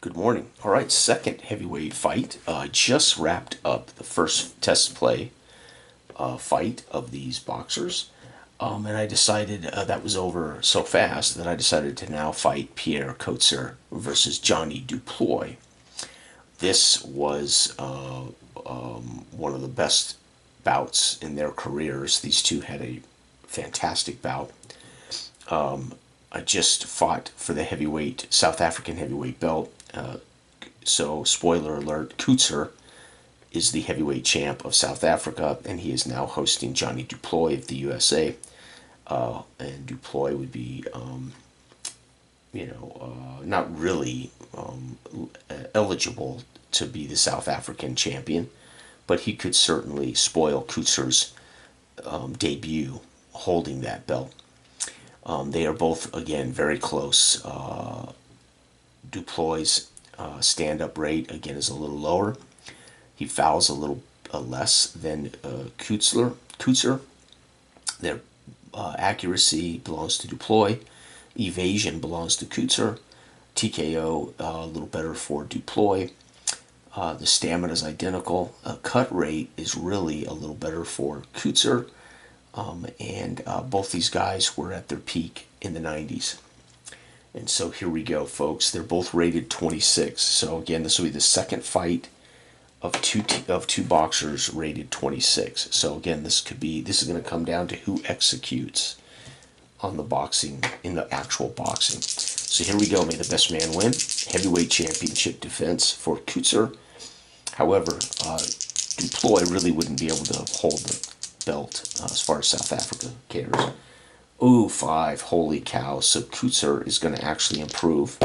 Good morning. All right, second heavyweight fight. I just wrapped up the first test play fight of these boxers, and I decided that was over so fast that I decided to now fight Pierre Coetzer versus Johnny DuPlooy. This was one of the best bouts in their careers. These two had a fantastic bout. I just fought for the heavyweight, South African heavyweight belt. So, spoiler alert, Coetzer is the heavyweight champ of South Africa, and he is now hosting Johnny DuPlooy of the USA. And DuPlooy would be, not really eligible to be the South African champion, but he could certainly spoil Coetzer's debut holding that belt. They are both, again, very close. DuPlooy's stand-up rate, again, is a little lower. He fouls a little less than Coetzer. Their accuracy belongs to DuPlooy. Evasion belongs to Coetzer. TKO a little better for DuPlooy. The stamina is identical. Cut rate is really a little better for Coetzer. And both these guys were at their peak in the 90s. And so here we go, folks. They're both rated 26. So again, this will be the second fight of two boxers rated 26. So again, this is going to come down to who executes on the boxing, in the actual boxing. So here we go. May the best man win. Heavyweight championship defense for Coetzer. However, DuPlooy really wouldn't be able to hold the belt as far as South Africa cares. Ooh, 5. Holy cow. So Coetzer is going to actually improve,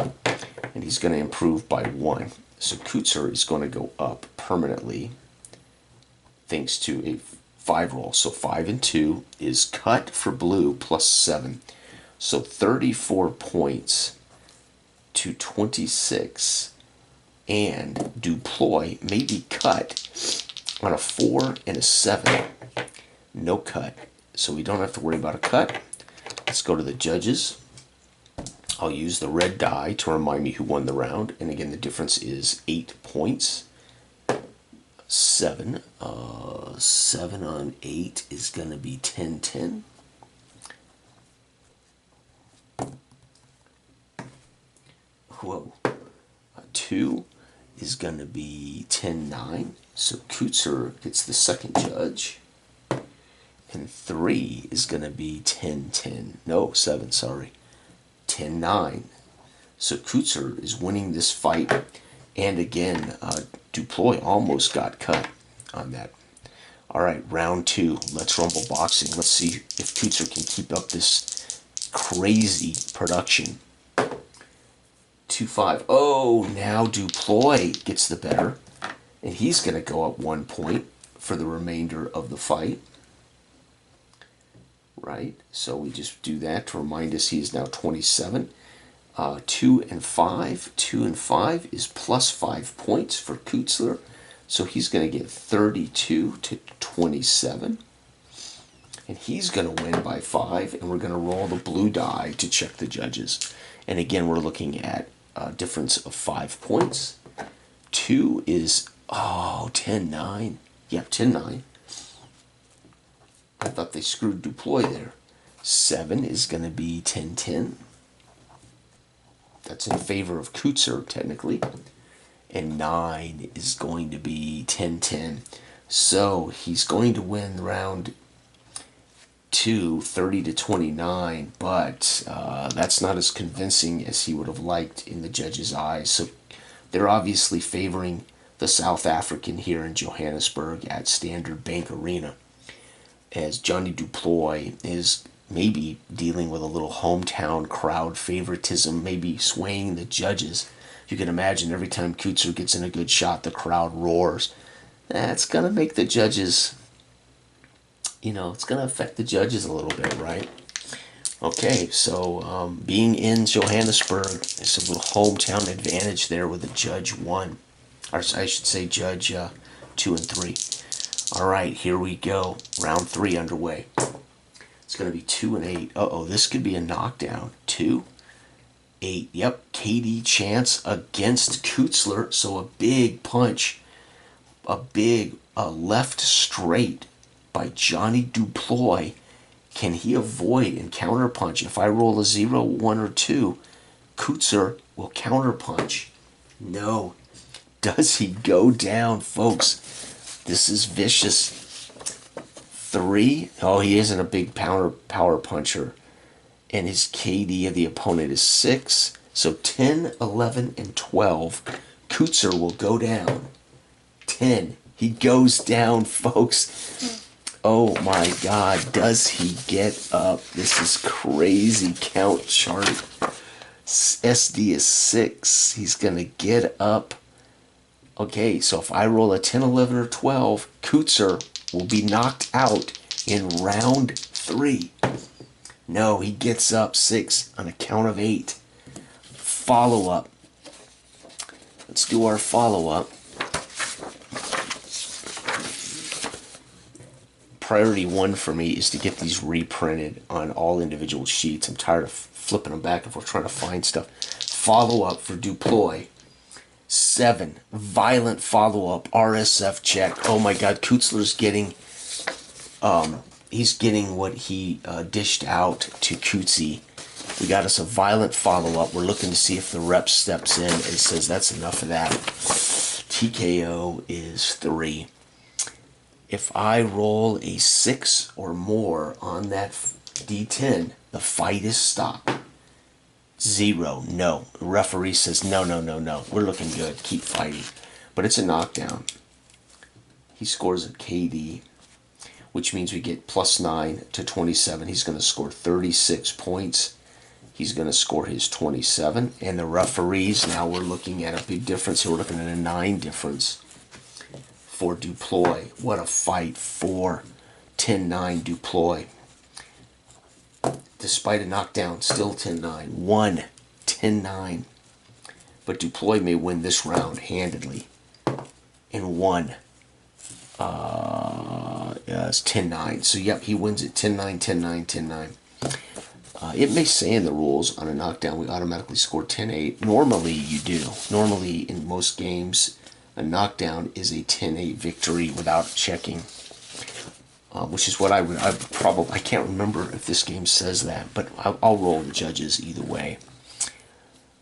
and he's going to improve by 1. So Coetzer is going to go up permanently thanks to a 5 roll. So 5 and 2 is cut for blue plus 7. So 34 points to 26. And DuPlooy may be cut on a 4 and a 7. No cut. So we don't have to worry about a cut. Let's go to the judges. I'll use the red die to remind me who won the round. And again, the difference is 8 points. 7. 7 on 8 is going to be 10-10. Whoa. 2 is going to be 10-9. So Coetzer gets the second judge. And 3 is going to be 10-10. No, 7, sorry. 10-9. So Coetzer is winning this fight. And again, DuPlooy almost got cut on that. All right, round 2. Let's rumble boxing. Let's see if Coetzer can keep up this crazy production. 2-5. Oh, now DuPlooy gets the better. And he's going to go up 1 point for the remainder of the fight. Right, so we just do that to remind us he is now 27. 2 and 5. 2 and 5 is plus 5 points for Coetzer. So he's going to get 32 to 27. And he's going to win by 5. And we're going to roll the blue die to check the judges. And again, we're looking at a difference of 5 points. 2 is, 10-9. Yep, 10-9. I thought they screwed DuPlooy there. 7 is going to be 10-10. That's in favor of Coetzer, technically. And 9 is going to be 10-10. So he's going to win round 2, 30 to 29. But that's not as convincing as he would have liked in the judges' eyes. So they're obviously favoring the South African here in Johannesburg at Standard Bank Arena, as Johnny DuPlooy is maybe dealing with a little hometown crowd favoritism, maybe swaying the judges. You can imagine every time Coetzer gets in a good shot, the crowd roars. That's going to make the judges, it's going to affect the judges a little bit, right? Okay, so being in Johannesburg, there's a little hometown advantage there with the judge 1. Or I should say judge 2 and 3. All right, here we go. Round 3 underway. It's going to be 2 and 8. Uh-oh, this could be a knockdown. 2 8. Yep, KD chance against Coetzer. So a big punch, a big left straight by Johnny DuPlooy. Can he avoid and counterpunch? If I roll a 0, 1, or 2, Coetzer will counterpunch. No. Does he go down, folks? This is vicious. 3. Oh, he isn't a big power puncher. And his KD of the opponent is 6. So 10, 11, and 12. Coetzer will go down. 10. He goes down, folks. Oh my God, does he get up? This is crazy count chart. SD is 6. He's going to get up. Okay, so if I roll a 10, 11, or 12, Coetzer will be knocked out in round 3. No, he gets up 6 on a count of 8. Follow-up. Let's do our follow-up. Priority 1 for me is to get these reprinted on all individual sheets. I'm tired of flipping them back and forth trying to find stuff. Follow-up for DuPlooy. 7. Violent follow-up. RSF check. Oh my God, Kutzler's getting... he's getting what he dished out to Coetzee. We got us a violent follow-up. We're looking to see if the rep steps in and says that's enough of that. TKO is 3. If I roll a 6 or more on that D10, the fight is stopped. 0, no. The referee says no. We're looking good. Keep fighting. But it's a knockdown. He scores a KD, which means we get plus 9 to 27. He's going to score 36 points. He's going to score his 27. And the referees, now we're looking at a big difference here. We're looking at a 9 difference for DuPlooy. What a fight for 10-9 DuPlooy. Despite a knockdown, still 10-9. 1, 10-9. But DuPlooy may win this round handedly. And 1. It's 10-9. So, yep, he wins it 10-9, 10-9, 10-9. It may say in the rules on a knockdown we automatically score 10-8. Normally you do. Normally in most games a knockdown is a 10-8 victory without checking. Which is what I can't remember if this game says that, but I'll roll the judges either way.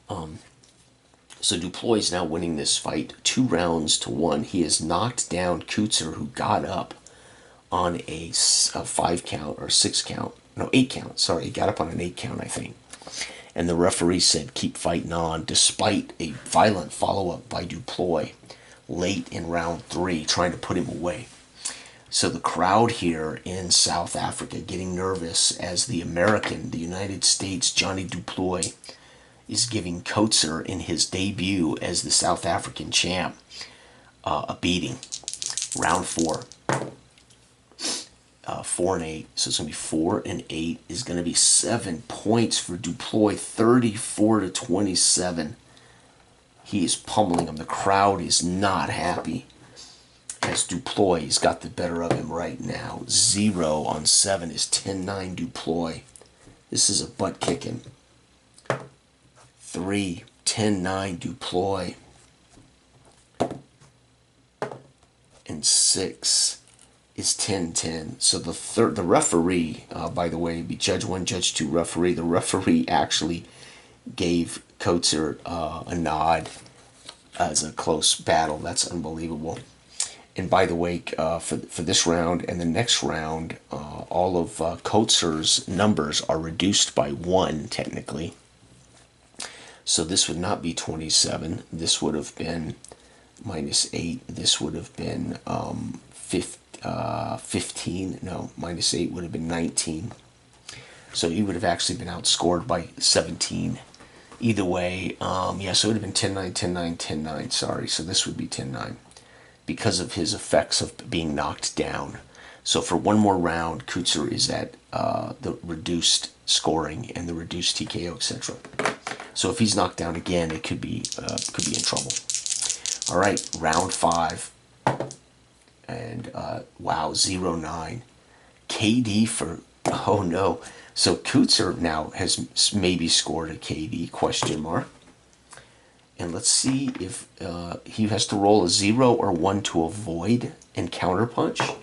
So DuPlooy is now winning this fight 2 rounds to 1. He has knocked down Coetzer, who got up on a 5 count or 6 count. No, 8 count. Sorry, he got up on an 8 count, I think. And the referee said keep fighting on, despite a violent follow-up by DuPlooy late in round 3, trying to put him away. So the crowd here in South Africa getting nervous as the United States, Johnny DuPlooy, is giving Coetzer in his debut as the South African champ a beating. Round 4. 4 and 8. So it's going to be 4 and 8 is going to be 7 points for DuPlooy, 34 to 27. He is pummeling him. The crowd is not happy as DuPlooy has got the better of him right now. 0 on 7 is 10-9 DuPlooy. This is a butt kicking. 3, 10-9 DuPlooy. And 6 is 10-10. So the referee, by the way, be Judge 1, Judge 2 referee. The referee actually gave Coetzer a nod as a close battle. That's unbelievable. And by the way, for this round and the next round, all of Coetzer's numbers are reduced by 1, technically. So this would not be 27. This would have been -8. This would have been 15. No, -8 would have been 19. So he would have actually been outscored by 17. Either way, yeah, so it would have been 10-9, 10-9, 10-9. Sorry, so this would be 10-9 because of his effects of being knocked down. So for one more round, Coetzer is at the reduced scoring and the reduced TKO, etc. So if he's knocked down again, it could be in trouble. All right, round 5, and wow, 0-9. KD for, oh no. So Coetzer now has maybe scored a KD, question mark. And let's see if he has to roll a 0 or 1 to avoid and counterpunch.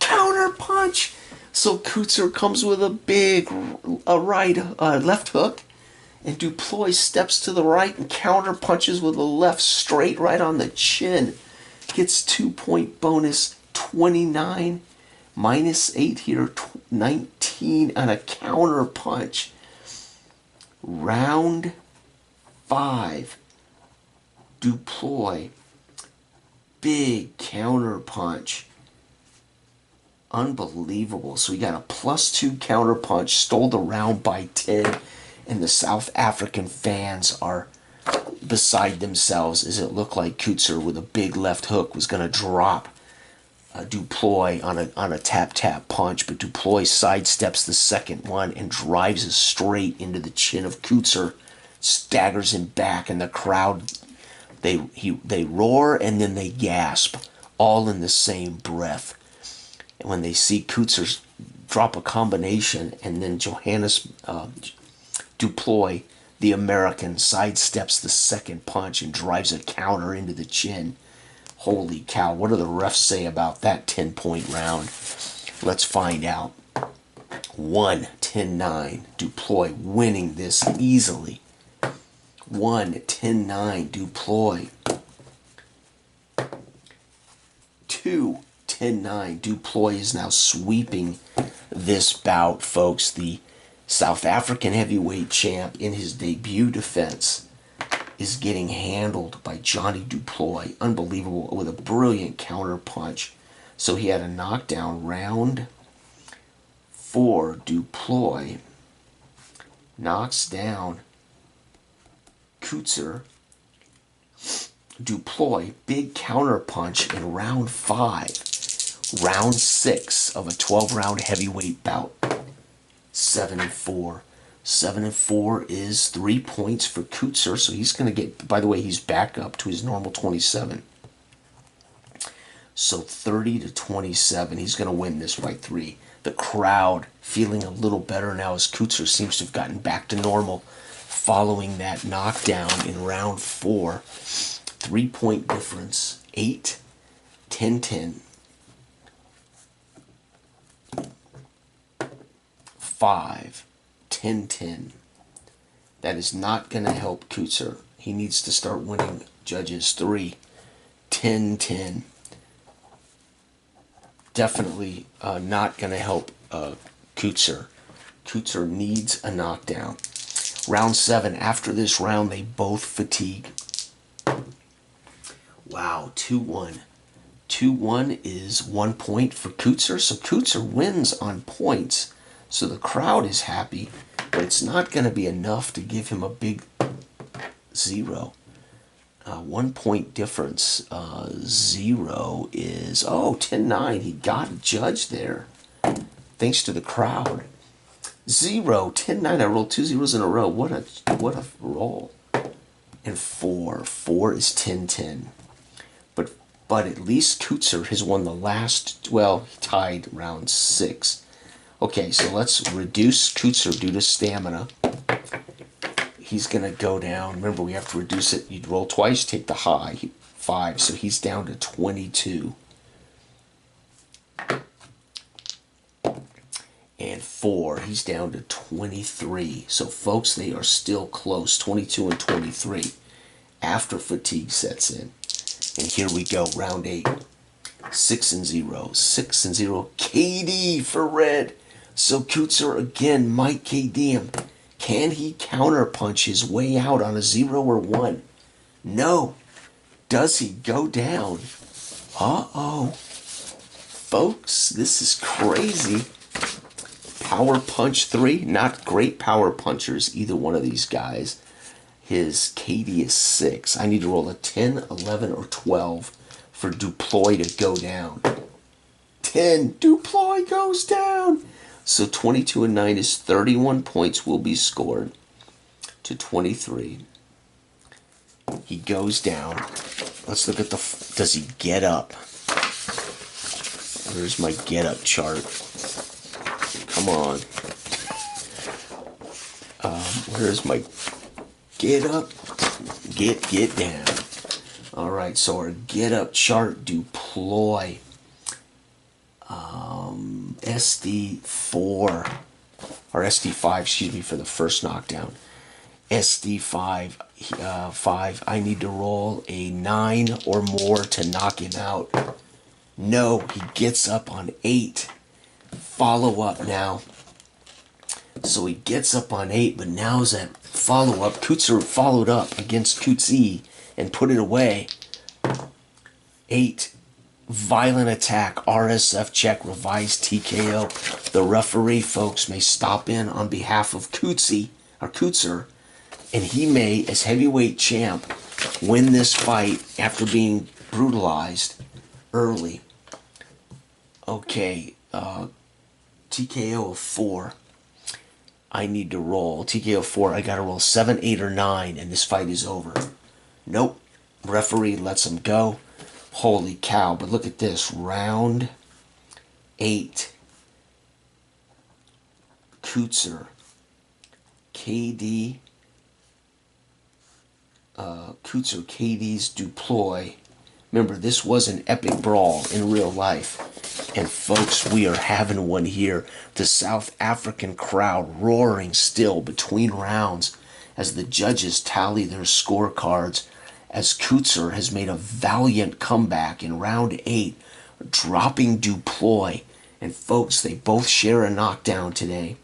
Counterpunch! So Coetzer comes with a big left hook, and DuPlooy steps to the right and counterpunches with a left straight right on the chin. Gets 2-point bonus, 29 minus 8 here, 19 on a counterpunch. Round 5. DuPlooy, big counterpunch. Unbelievable. So we got a +2 counterpunch, stole the round by 10, and the South African fans are beside themselves as it looked like Coetzer with a big left hook was going to drop DuPlooy on a tap punch, but DuPlooy sidesteps the second one and drives it straight into the chin of Coetzer, staggers him back, and the crowd they roar and then they gasp, all in the same breath. And when they see Coetzer drop a combination, and then Johannes DuPlooy, the American, sidesteps the second punch and drives a counter into the chin. Holy cow, what do the refs say about that 10-point round? Let's find out. 1-10-9, DuPlooy winning this easily. 1-10-9, DuPlooy. 2-10-9, DuPlooy is now sweeping this bout, folks. The South African heavyweight champ in his debut defense is getting handled by Johnny DuPlooy. Unbelievable, with a brilliant counter punch. So he had a knockdown. Round 4, DuPlooy knocks down Coetzer. DuPlooy, big counter punch in round 5. Round 6 of a 12-round heavyweight bout. 7-4. 7-4 is 3 points for Coetzer, so he's going to get, by the way, he's back up to his normal 27. So 30-27, he's going to win this by 3. The crowd feeling a little better now as Coetzer seems to have gotten back to normal following that knockdown in round 4. 3-point difference, 8-10-10. 5-10-10. That is not going to help Coetzer. He needs to start winning judges. 3-10-10. Definitely not going to help Coetzer. Coetzer needs a knockdown. Round 7. After this round, they both fatigue. Wow, 2-1. 2-1 is 1 point for Coetzer. So Coetzer wins on points. So the crowd is happy, but it's not going to be enough to give him a big 0. 1 point difference. 0 is, 10-9. He got a judge there, thanks to the crowd. 0, 10-9. I rolled 2 zeros in a row. What a roll. And 4 is 10-10. But at least Coetzer has won the last. Well, he tied round 6. Okay, so let's reduce Coetzer due to stamina. He's going to go down. Remember, we have to reduce it. You'd roll twice, take the high. 5, so he's down to 22. And 4, he's down to 23. So, folks, they are still close, 22 and 23, after fatigue sets in. And here we go, round 8. 6-0. 6-0. KD for red. So Coetzer again might KD him. Can he counterpunch his way out on a 0 or 1? No. Does he go down? Uh-oh. Folks, this is crazy. Power punch 3. Not great power punchers, either one of these guys. His KD is 6. I need to roll a 10, 11, or 12 for DuPlooy to go down. 10. DuPlooy goes down. So 22 and 9 is 31 points will be scored to 23. He goes down. Let's look at does he get up? There's my get up chart. Come on. Where's my get up, get down? All right, so our get up chart, DuPlooy, SD4, or SD5, excuse me, for the first knockdown. SD5, 5, I need to roll a 9 or more to knock him out. No, he gets up on 8. Follow up now. So he gets up on 8, but now's that follow up. Coetzer followed up against Coetzer and put it away. 8, violent attack, RSF check, revised TKO. The referee, folks, may stop in on behalf of Coetzer, and he may, as heavyweight champ, win this fight after being brutalized early. Okay, TKO of 4. I need to roll. TKO 4, I gotta roll 7, 8, or 9, and this fight is over. Nope. Referee lets him go. Holy cow, but look at this. Round 8. Coetzer. KD. Coetzer, KD's DuPlooy. Remember, this was an epic brawl in real life. And folks, we are having one here. The South African crowd roaring still between rounds as the judges tally their scorecards, as Coetzer has made a valiant comeback in round 8, dropping DuPlooy. And folks, they both share a knockdown today.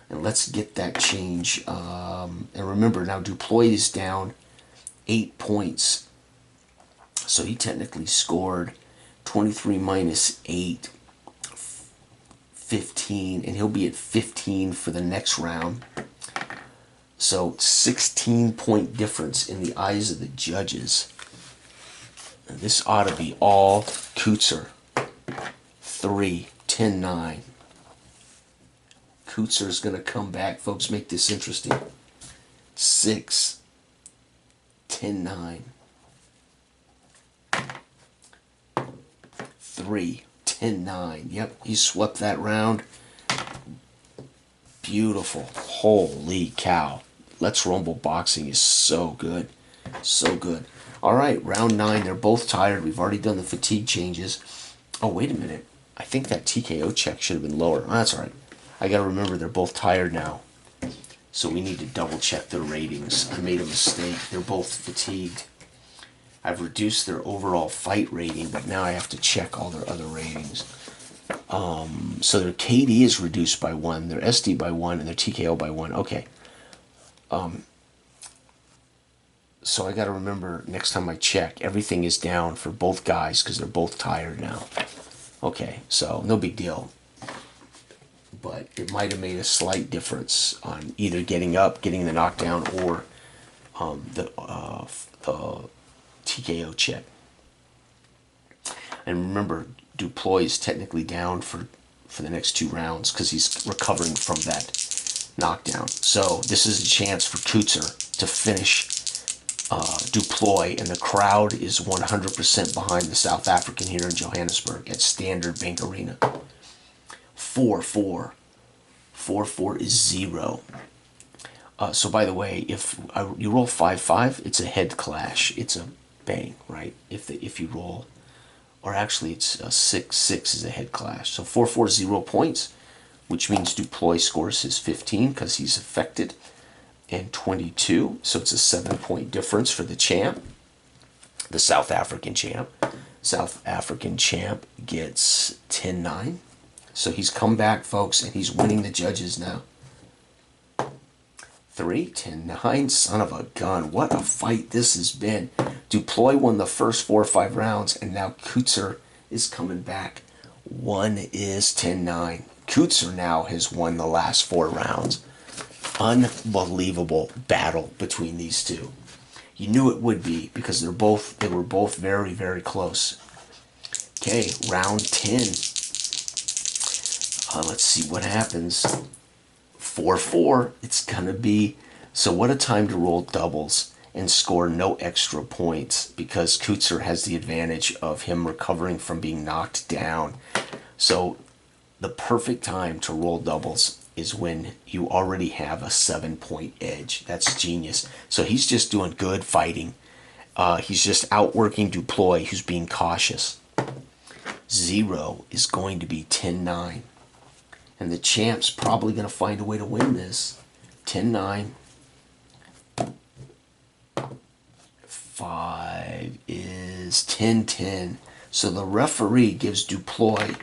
And let's get that change. And remember, now DuPlooy is down 8 points. So he technically scored 23 minus 8, 15, and he'll be at 15 for the next round. So 16-point difference in the eyes of the judges. And this ought to be all Coetzer. 3, 10, 9. Coetzer's going to come back. Folks, make this interesting. 6, 10, 9. 3, 10, 9. Yep, he swept that round. Beautiful. Holy cow. Let's Rumble Boxing is so good. So good. All right, round 9. They're both tired. We've already done the fatigue changes. Oh, wait a minute. I think that TKO check should have been lower. Oh, that's all right. I got to remember they're both tired now. So we need to double check their ratings. I made a mistake. They're both fatigued. I've reduced their overall fight rating, but now I have to check all their other ratings. So their KD is reduced by 1, their SD by 1, and their TKO by 1. Okay. So I got to remember next time I check, everything is down for both guys because they're both tired now. Okay, so no big deal. But it might have made a slight difference on either getting up, getting the knockdown, or the TKO check. And remember, DuPlooy is technically down for the next 2 rounds because he's recovering from that knockdown. So this is a chance for Coetzer to finish DuPlooy, and the crowd is 100% behind the South African here in Johannesburg at Standard Bank Arena. 4-4. 4-4 is 0. So by the way, if you roll 5-5, it's a head clash. It's a bang, right? If you roll, or actually it's a 6-6 is a head clash. So 4-4, 0 points, which means DuPlooy scores his 15 because he's affected, and 22. So it's a 7-point difference for the champ, the South African champ. South African champ gets 10-9. So he's come back, folks, and he's winning the judges now. 3, 10, 9. Son of a gun. What a fight this has been. DuPlooy won the first 4 or 5 rounds, and now Coetzer is coming back. 1 is 10-9. Coetzer now has won the last 4 rounds. Unbelievable battle between these two. You knew it would be because they were both very, very close. Okay, round 10. Let's see what happens. 4-4. It's gonna be, so what a time to roll doubles and score no extra points because Coetzer has the advantage of him recovering from being knocked down. So the perfect time to roll doubles. is when you already have a 7-point edge. That's genius. So he's just doing good fighting. He's just outworking DuPlooy, who's being cautious. 0 is going to be 10-9. And the champ's probably going to find a way to win this. 10-9. 5 is 10-10. So the referee gives DuPlooy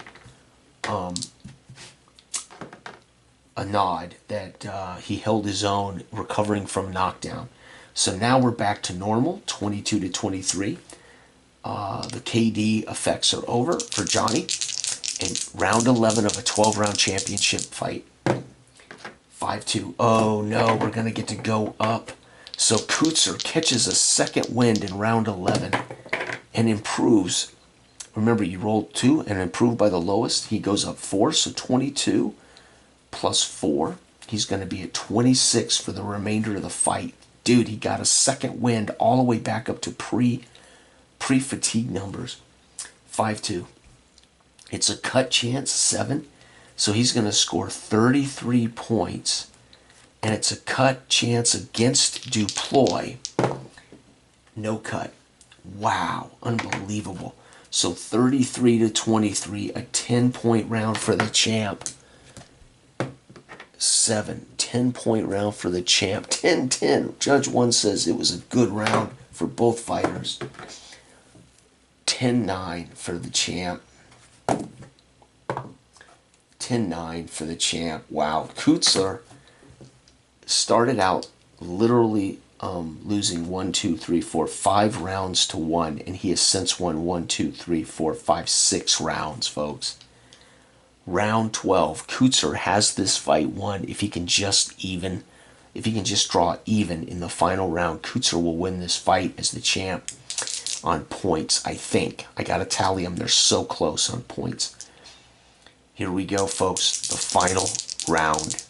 a nod that he held his own, recovering from knockdown. So now we're back to normal, 22-23. The KD effects are over for Johnny. And round 11 of a 12-round championship fight. 5-2. Oh no, we're going to get to go up. So Coetzer catches a second wind in round 11 and improves. Remember, you rolled 2 and improved by the lowest. He goes up 4, so 22 plus 4. He's going to be at 26 for the remainder of the fight. Dude, he got a second wind all the way back up to pre-fatigue numbers. 5-2. It's a cut chance, 7. So he's going to score 33 points. And it's a cut chance against DuPlooy. No cut. Wow, unbelievable. So 33-23, a 10-point round for the champ. 7, 10-point round for the champ. 10-10. Judge 1 says it was a good round for both fighters. 10-9 for the champ. 10-9 for the champ. Wow. Coetzer started out literally losing 5 rounds to 1, and he has since won 6 rounds, folks. Round 12, Coetzer has this fight won. If he can just draw even in the final round, Coetzer will win this fight as the champ on points, I think. I gotta tally them, they're so close on points. Here we go, folks, the final round.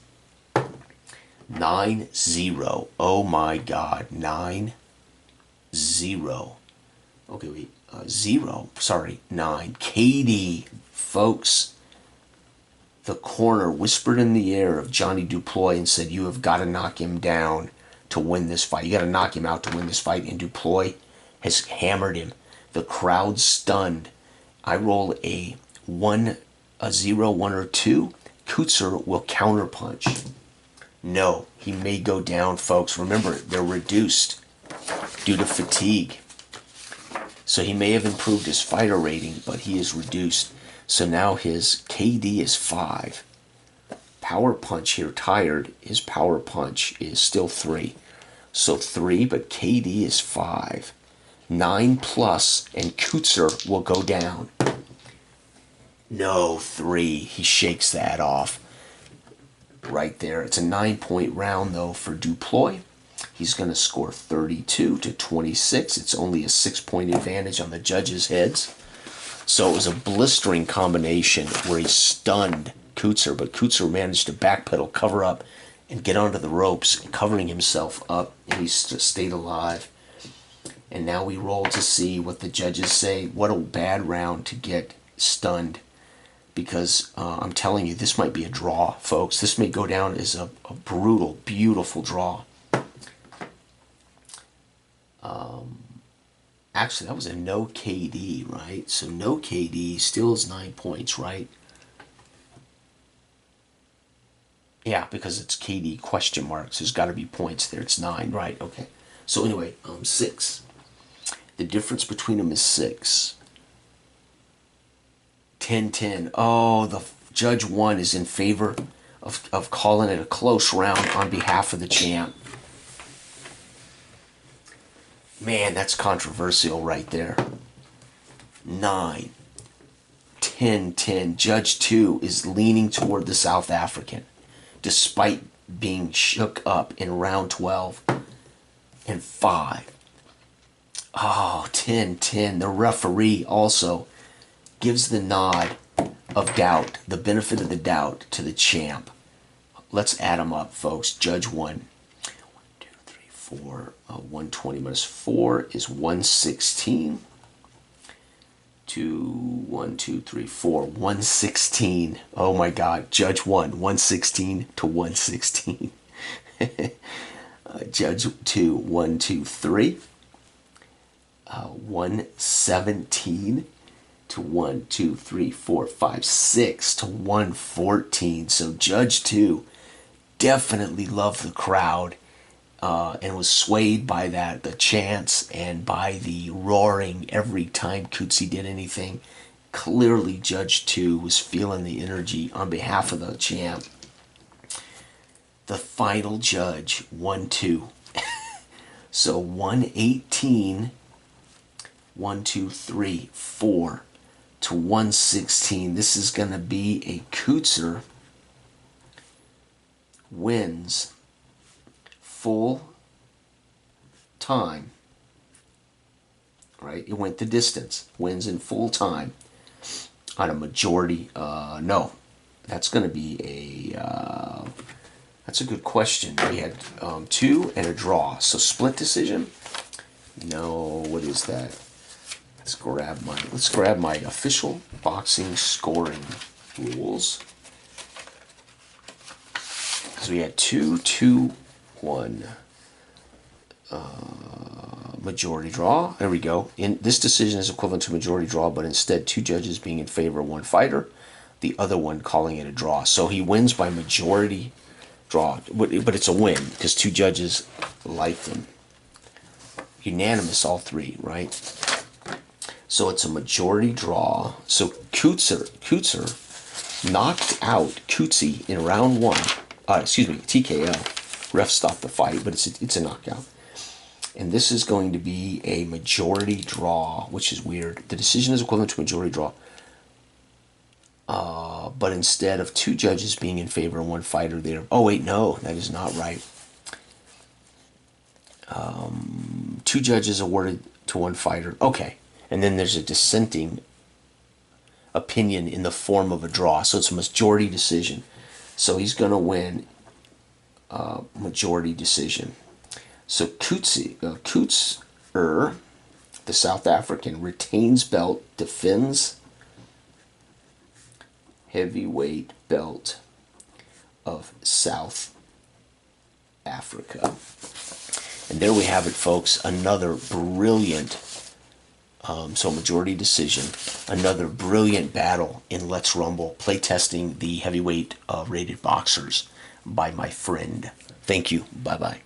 9-0. Oh my God, 9-0. Okay, wait, 0, sorry, 9. KD, folks. The corner whispered in the ear of Johnny DuPlooy and said, you have got to knock him down to win this fight. You got to knock him out to win this fight. And DuPlooy has hammered him. The crowd's stunned. I roll a 0, 1, or 2. Coetzer will counterpunch. No, he may go down, folks. Remember, they're reduced due to fatigue. So he may have improved his fighter rating, but he is reduced. So now his KD is 5. Power punch here, tired. His power punch is still 3. So 3, but KD is 5. 9 plus, and Coetzer will go down. No, 3. He shakes that off. Right there. It's a 9-point round, though, for DuPlooy. He's going to score 32-26. It's only a 6-point advantage on the judges' heads. So it was a blistering combination where he stunned Coetzer, but Coetzer managed to backpedal, cover up, and get onto the ropes, covering himself up, and he stayed alive. And now we roll to see what the judges say. What a bad round to get stunned, because I'm telling you, this might be a draw, folks. This may go down as a brutal, beautiful draw. Actually, that was a no KD, right? So no KD still is 9 points, right? Yeah, because it's KD question marks. There's got to be points there. It's 9, right? Okay. So anyway, 6. The difference between them is 6. 10-10. Oh, the judge 1 is in favor of calling it a close round on behalf of the champ. Man, that's controversial right there. 9. 10-10. Judge 2 is leaning toward the South African, despite being shook up in round 12. And 5. Oh, 10-10. The referee also gives the nod of doubt, the benefit of the doubt, to the champ. Let's add them up, folks. Judge 1. 4, 120 minus 4 is 116. to 116. Oh my God, Judge won 116 to 116. Judge 2, 117 to 6 to 114. So Judge 2 definitely loved the crowd and was swayed by the chants and by the roaring every time Coetzer did anything. Clearly, Judge 2 was feeling the energy on behalf of the champ. The final judge, 1-2. So 118, 4 to 116. This is going to be a Coetzer wins full time. Right? It went the distance. Wins in full time on a majority. No, that's going to be that's a good question. We had 2 and a draw. So split decision? No, what is that? Let's grab my official boxing scoring rules. Because we had 2, 2, 1. Majority draw. There we go. In this decision is equivalent to majority draw, but instead 2 judges being in favor of 1 fighter, the other one calling it a draw. So he wins by majority draw, but it's a win because 2 judges like him. Unanimous, all 3, right? So it's a majority draw. So Coetzer knocked out Coetzer in round 1. TKO. Ref stopped the fight, but it's a knockout. And this is going to be a majority draw, which is weird. The decision is equivalent to majority draw. But instead of 2 judges being in favor of 1 fighter there. Oh, wait, no, that is not right. 2 judges awarded to 1 fighter. Okay. And then there's a dissenting opinion in the form of a draw. So it's a majority decision. So he's going to win majority decision. So Coetzer, the South African, retains belt, defends heavyweight belt of South Africa. And there we have it, folks. Another brilliant, so majority decision, another brilliant battle in Let's Rumble, playtesting the heavyweight rated boxers by my friend. Thank you. Bye-bye.